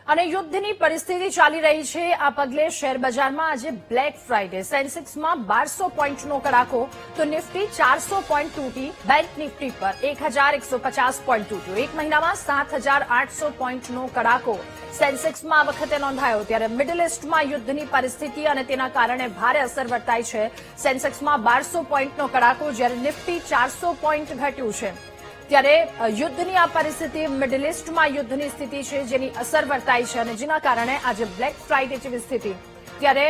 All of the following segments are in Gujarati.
અને યુદ્ધની પરિસ્થિતિ ચાલી રહી છે આ પગલે શેર બજારમાં આજે બ્લેક ફ્રાઇડે સેન્સેક્સમાં 1200 પોઈન્ટનો કડાકો તો નિફ્ટી 400 પોઈન્ટ તૂટી બેંક નિફ્ટી પર 1150 પોઈન્ટ તૂટ્યો એક મહિનામાં 7800 પોઈન્ટનો કડાકો સેન્સેક્સમાં આ વખતે નોંધાયો ત્યારે મિડલ ઇસ્ટમાં યુદ્ધની પરિસ્થિતિ અને તેના કારણે ભારે અસર વર્તાઈ છે સેન્સેક્સમાં 1200 પોઈન્ટનો કડાકો જ્યારે નિફ્ટી 400 પોઈન્ટ ઘટ્યું છે ત્યારે યુદ્ધની આ પરિસ્થિતિ મિડલ ઇસ્ટમાં યુદ્ધની સ્થિતિ છે જેની અસર વર્તાઈ છે અને જેના કારણે આજે બ્લેક ફ્રાઇડે જેવી સ્થિતિ ત્યારે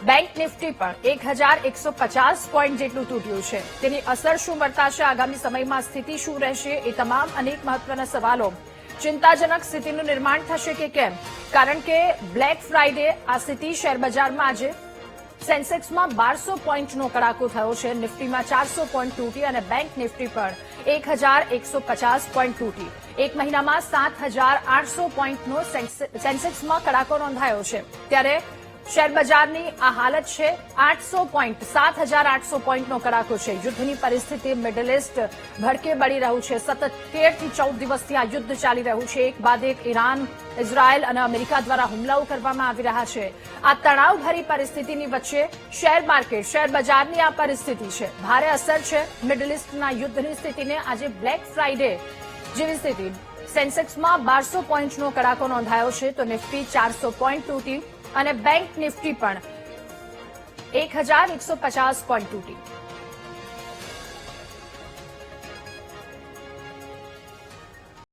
બેંક નિફ્ટી પણ 1150 પોઈન્ટ જેટલું તૂટ્યું છે તેની અસર શું વર્તાશે આગામી સમયમાં સ્થિતિ શું રહેશે એ તમામ અનેક મહત્વના સવાલો ચિંતાજનક સ્થિતિનું નિર્માણ થશે કે કેમ કારણ કે બ્લેક ફ્રાઇડે આ સ્થિતિ શેરબજારમાં આજે સેન્સેક્સમાં 1200 પોઈન્ટનો કડાકો થયો છે નિફ્ટીમાં 400 પોઈન્ટ તૂટી અને બેંક નિફ્ટી પર 1150 પોઈન્ટ તૂટી એક મહિનામાં 7800 પોઈન્ટનો સેન્સેક્સમાં કડાકો નોંધાયો છે ત્યારે શેરબજારની આ હાલત છે 7800 પોઈન્ટનો કડાકો છે યુદ્ધની પરિસ્થિતિ મિડલ ઇસ્ટ ભડકે બળી રહ્યું છે સતત 13 થી 14 દિવસથી આ યુદ્ધ ચાલી રહ્યું છે એક બાદ એક ઈરાન ઇઝરાયલ અને અમેરિકા દ્વારા હુમલાઓ કરવામાં આવી રહ્યા છે આ તણાવભરી પરિસ્થિતિની વચ્ચે શેર માર્કેટ શેર બજારની આ પરિસ્થિતિ છે ભારે અસર છે મિડલ ઇસ્ટના યુદ્ધની સ્થિતિને આજે બ્લેક ફ્રાઇડે જેવી સ્થિતિ સેન્સેક્સમાં 1200 પોઈન્ટનો કડાકો નોંધાયો છે તો નિફ્ટી 400 પોઈન્ટ તૂટી અને બેંક નિફ્ટી પણ 1150 પોઈન્ટ તૂટી